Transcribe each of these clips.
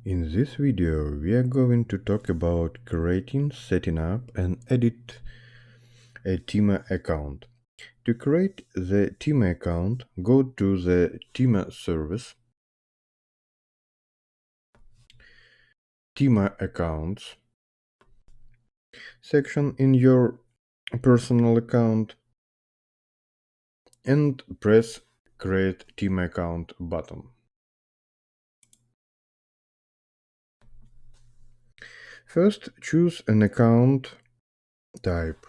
In this video, we are going to talk about creating, setting up and edit a TIMA account. To create the TIMA account, go to the TIMA service, TIMA accounts section in your personal account and press create TIMA account button. First, choose an account type.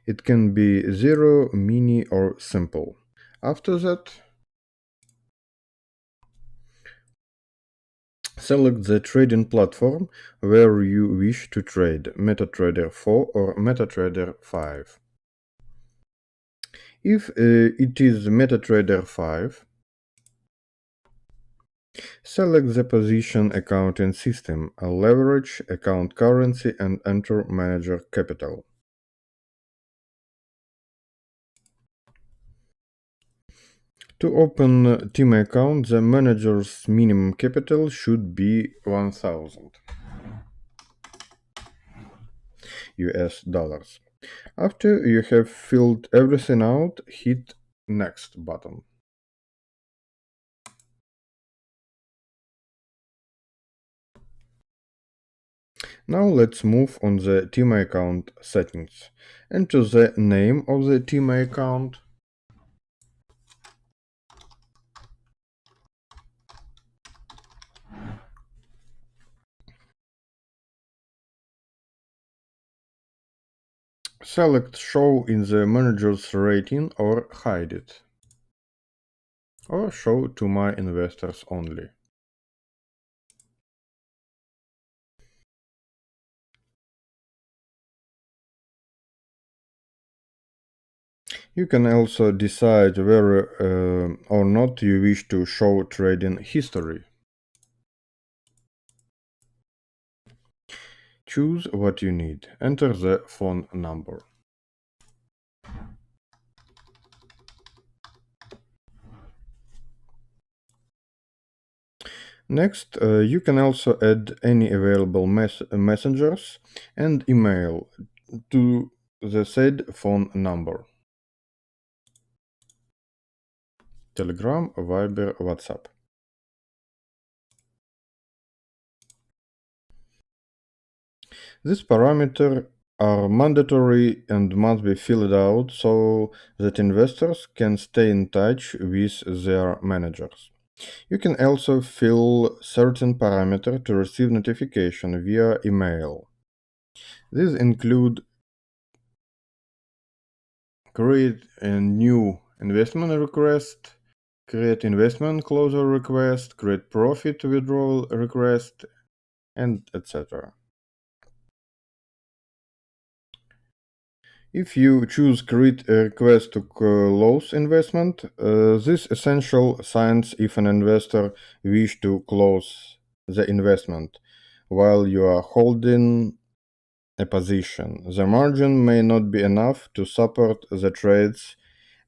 It can be zero, mini or simple. After that, select the trading platform where you wish to trade, MetaTrader 4 or MetaTrader 5. If it is MetaTrader 5, select the position accounting system, a leverage, account currency, and enter manager capital. To open TIMA account, the manager's minimum capital should be 1,000 US dollars. After you have filled everything out, hit Next button. Now let's move on the TIMA account settings. Enter the name of the TIMA account. Select Show in the manager's rating or hide it. Or Show to my investors only. You can also decide whether or not you wish to show trading history. Choose what you need. Enter the phone number. Next, you can also add any available messengers and email to the said phone number. Telegram, Viber, WhatsApp. These parameters are mandatory and must be filled out so that investors can stay in touch with their managers. You can also fill certain parameters to receive notification via email. These include create a new investment request, create investment closure request, create profit withdrawal request, and etc. If you choose create a request to close investment, this essential signs if an investor wish to close the investment while you are holding a position. The margin may not be enough to support the trades,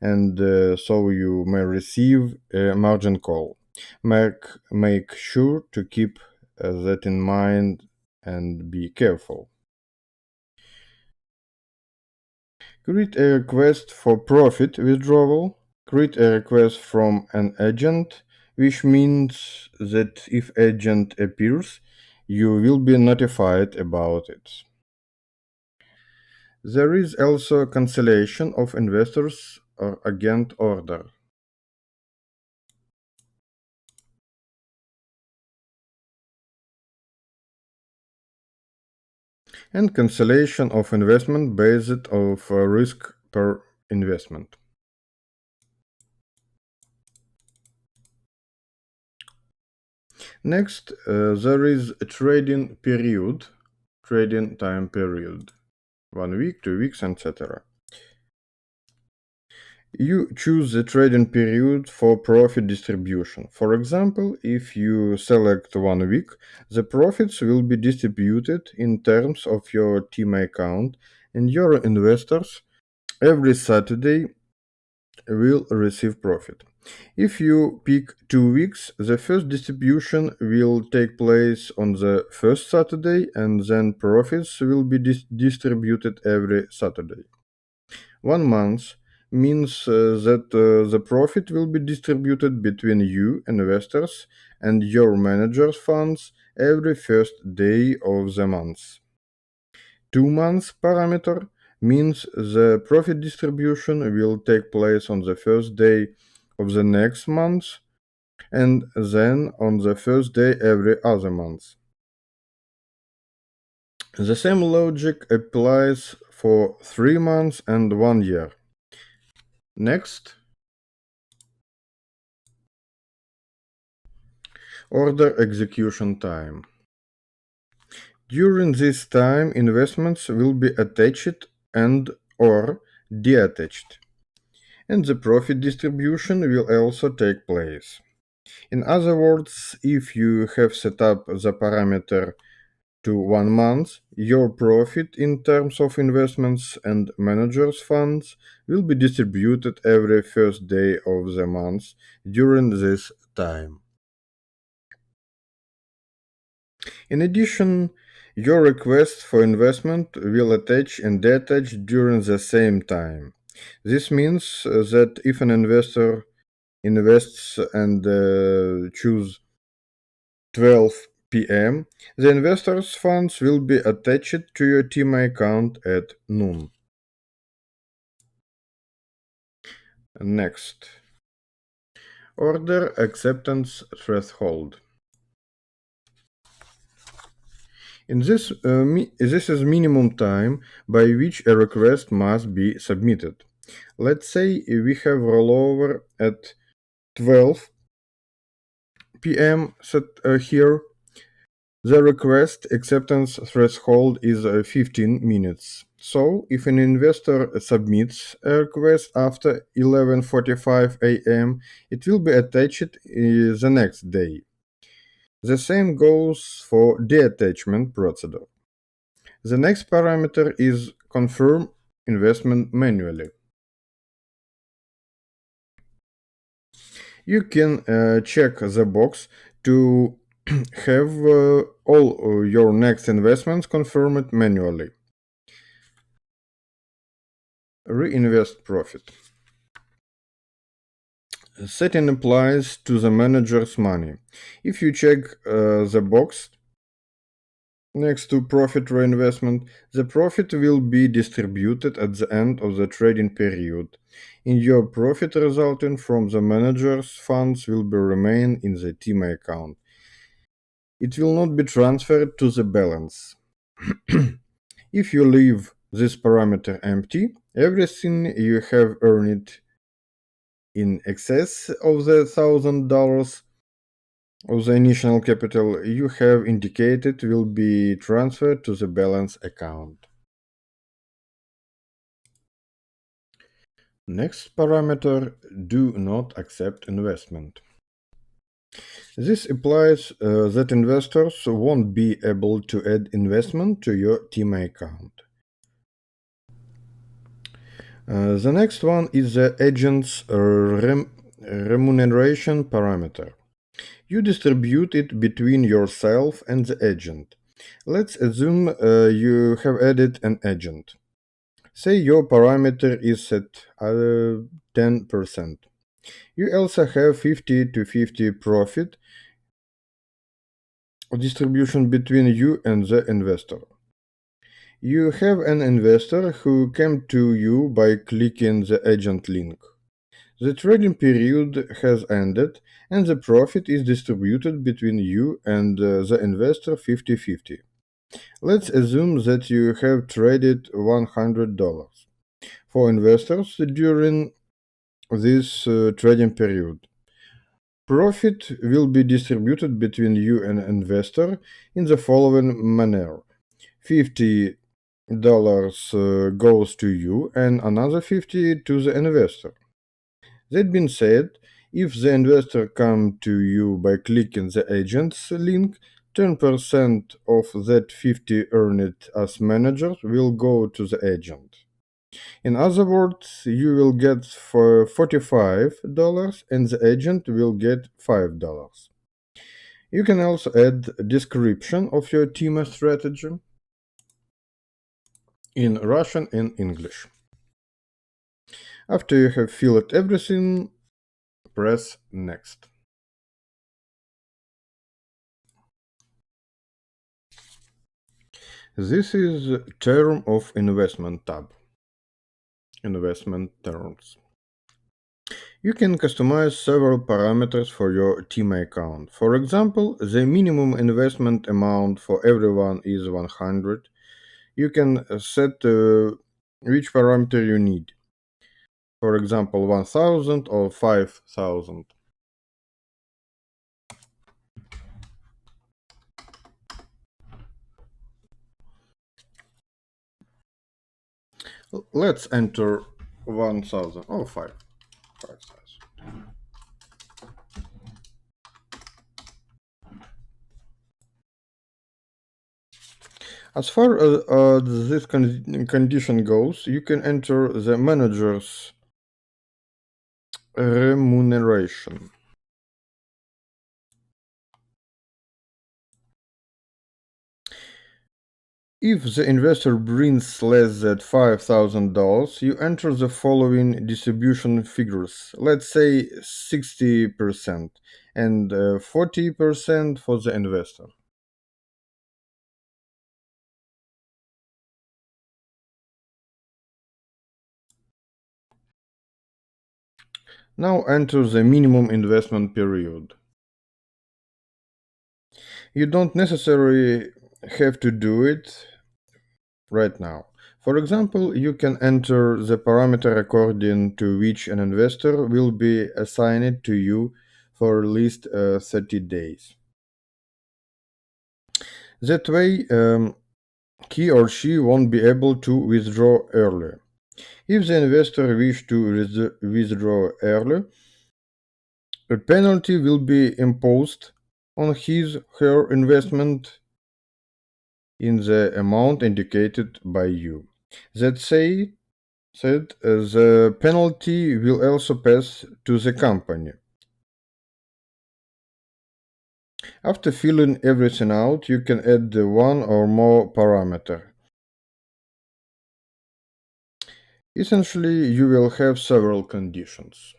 and so you may receive a margin call. Make sure to keep that in mind and be careful. Create a request for profit withdrawal. Create a request from an agent, which means that if agent appears, you will be notified about it. There is also cancellation of investors or agent order. And cancellation of investment based of risk per investment. Next, there is a trading period, trading time period, 1 week, 2 weeks, etc. You choose the trading period for profit distribution. For example, if you select 1 week, the profits will be distributed in terms of your TIMA account and your investors every Saturday will receive profit. If you pick 2 weeks, the first distribution will take place on the first Saturday, and then profits will be distributed every Saturday. 1 month means that the profit will be distributed between you, investors, and your manager's funds every first day of the month. 2 months parameter means the profit distribution will take place on the first day of the next month and then on the first day every other month. The same logic applies for 3 months and 1 year. Next, order execution time. During this time, investments will be attached and or detached, and the profit distribution will also take place. In other words, if you have set up the parameter to 1 month, your profit in terms of investments and managers' funds will be distributed every first day of the month during this time. In addition, your request for investment will attach and detach during the same time. This means that if an investor invests and choose 12 p.m., the investor's funds will be attached to your TIMA account at noon. Next, order acceptance threshold. In this is minimum time by which a request must be submitted. Let's say we have rollover at 12 p.m. set here. The request acceptance threshold is 15 minutes. So, if an investor submits a request after 11:45 a.m., it will be attached the next day. The same goes for detachment procedure. The next parameter is confirm investment manually. You can check the box to have all your next investments confirmed manually. Reinvest profit. Setting applies to the manager's money. If you check the box next to profit reinvestment, the profit will be distributed at the end of the trading period. In your profit resulting from the manager's funds will be remain in the TIMA account. It will not be transferred to the balance. If you leave this parameter empty, everything you have earned in excess of the $1,000 of the initial capital you have indicated will be transferred to the balance account. Next parameter, do not accept investment. This implies that investors won't be able to add investment to your TIMA account. The next one is the agent's remuneration parameter. You distribute it between yourself and the agent. Let's assume you have added an agent. Say your parameter is set at 10%. You also have 50 to 50 profit distribution between you and the investor. You have an investor who came to you by clicking the agent link. The trading period has ended and the profit is distributed between you and the investor 50-50. Let's assume that you have traded $100 for investors during this trading period. Profit will be distributed between you and investor in the following manner. $50 goes to you and another 50 to the investor. That being said, if the investor comes to you by clicking the agent's link, 10% of that 50 earned as managers will go to the agent. In other words, you will get for $45 and the agent will get $5. You can also add a description of your TIMA strategy in Russian and English. After you have filled everything, press Next. This is Term of Investment tab. Investment terms. You can customize several parameters for your TIMA account. For example, the minimum investment amount for everyone is 100. You can set which parameter you need. For example, 1000 or 5000. Let's enter 1000 or 5000. As far as this condition goes, you can enter the manager's remuneration. If the investor brings less than $5,000, you enter the following distribution figures. Let's say 60% and 40% for the investor. Now enter the minimum investment period. You don't necessarily have to do it right now. For example, you can enter the parameter according to which an investor will be assigned to you for at least 30 days. That way, he or she won't be able to withdraw early. If the investor wishes to withdraw early, a penalty will be imposed on his/her investment in the amount indicated by you. That said, the penalty will also pass to the company. After filling everything out, you can add one or more parameter. Essentially, you will have several conditions.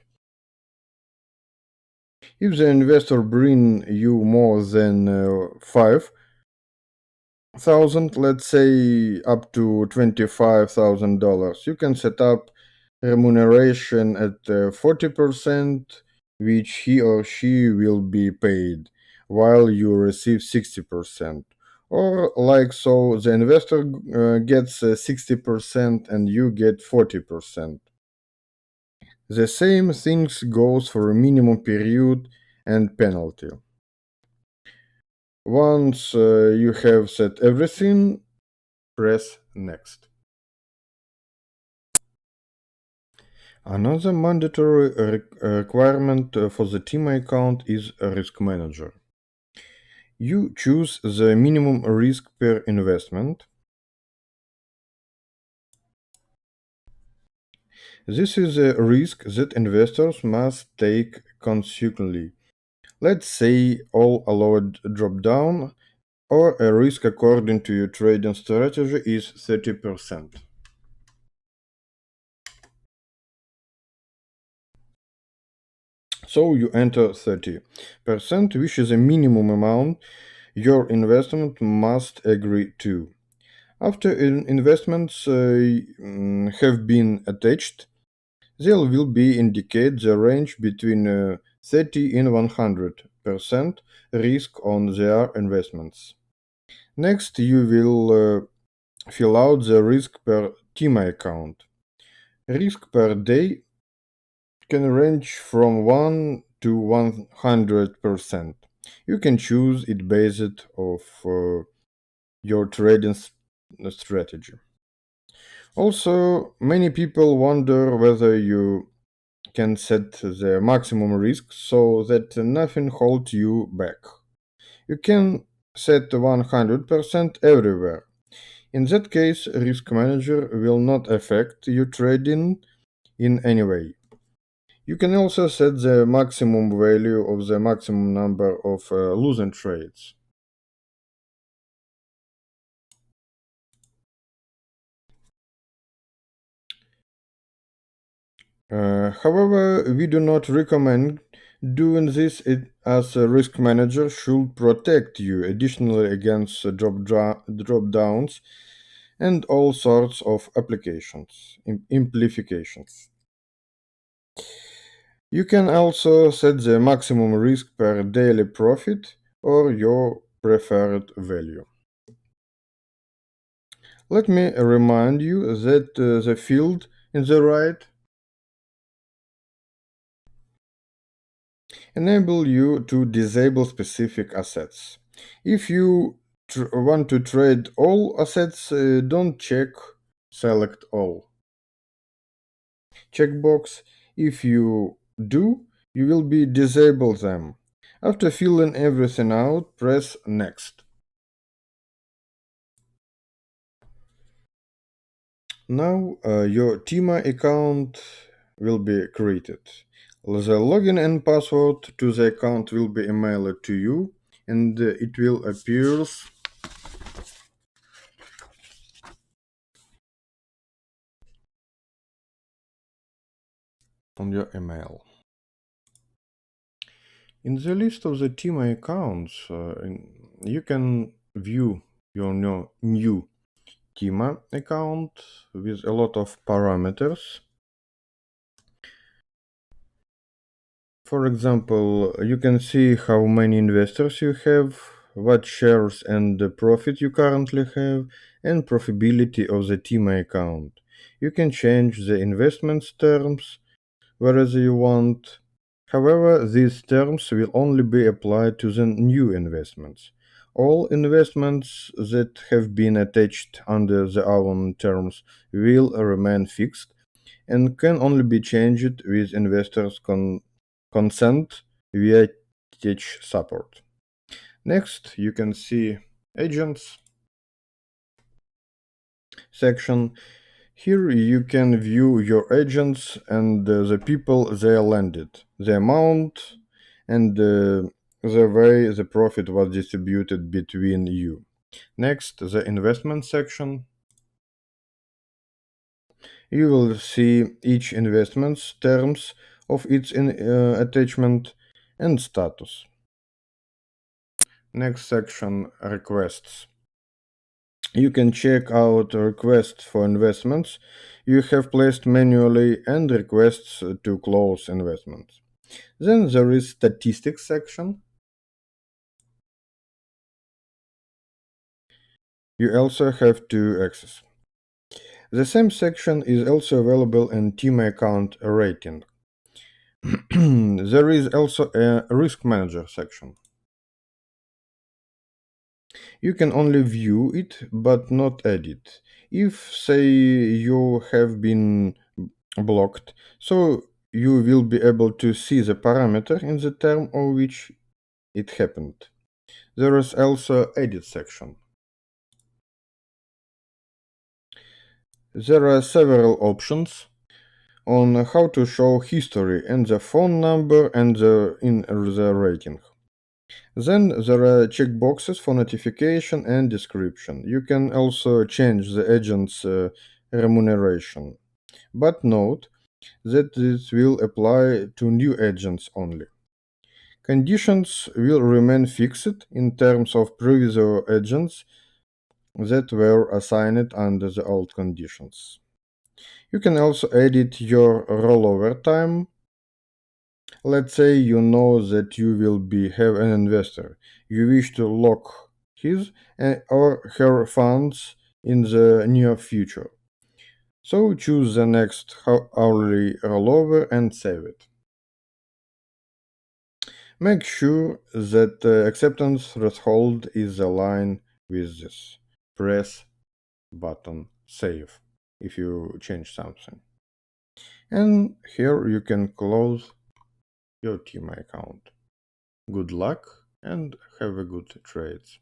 If the investor brings you more than 5,000, let's say up to $25,000, you can set up remuneration at 40%, which he or she will be paid, while you receive 60%. Or like so, the investor gets 60% and you get 40%. The same things goes for minimum period and penalty. Once you have set everything, press Next. Another mandatory requirement for the TIMA account is a risk manager. You choose the minimum risk per investment. This is a risk that investors must take consequently. Let's say all allowed drop down, or a risk according to your trading strategy is 30%. So you enter 30%, which is a minimum amount your investment must agree to. After investments have been attached, there will be indicate the range between 30 and 100% risk on their investments. Next, you will fill out the risk per TIMA account. Risk per day can range from 1 to 100%. You can choose it based of your trading strategy. Also, many people wonder whether you can set the maximum risk so that nothing holds you back. You can set 100% everywhere. In that case, risk manager will not affect your trading in any way. You can also set the maximum value of the maximum number of losing trades. However, we do not recommend doing this as a risk manager should protect you additionally against drop downs and all sorts of implications. You can also set the maximum risk per daily profit or your preferred value. Let me remind you that the field in the right enable you to disable specific assets. If you want to trade all assets, don't check select all checkbox. If you do, you will be disable them. After filling everything out, press next. Now your TIMA account will be created. The login and password to the account will be emailed to you, and it will appear on your email. In the list of the TIMA accounts, you can view your new TIMA account with a lot of parameters. For example, you can see how many investors you have, what shares and profit you currently have, and profitability of the TIMA account. You can change the investments terms wherever you want. However, these terms will only be applied to the new investments. All investments that have been attached under the own terms will remain fixed and can only be changed with investors' consent via tech support. Next, you can see agents section. Here you can view your agents and the people they landed, the amount, and the way the profit was distributed between you. Next, the investment section. You will see each investment's terms of its attachment and status. Next section, requests. You can check out requests for investments you have placed manually and requests to close investments. Then there is statistics section. You also have to access. The same section is also available in TIMA account rating. There is also a risk manager section. You can only view it but not edit. If, say, you have been blocked, so you will be able to see the parameter in the term of which it happened. There is also edit section. There are several options on how to show history and the phone number and in the rating. Then there are checkboxes for notification and description. You can also change the agent's remuneration. But note that this will apply to new agents only. Conditions will remain fixed in terms of previous agents that were assigned under the old conditions. You can also edit your rollover time. Let's say you know that you will have an investor. You wish to lock his or her funds in the near future. So choose the next hourly rollover and save it. Make sure that the acceptance threshold is aligned with this. Press button save if you change something. And here you can close your TIMA account. Good luck and have a good trades.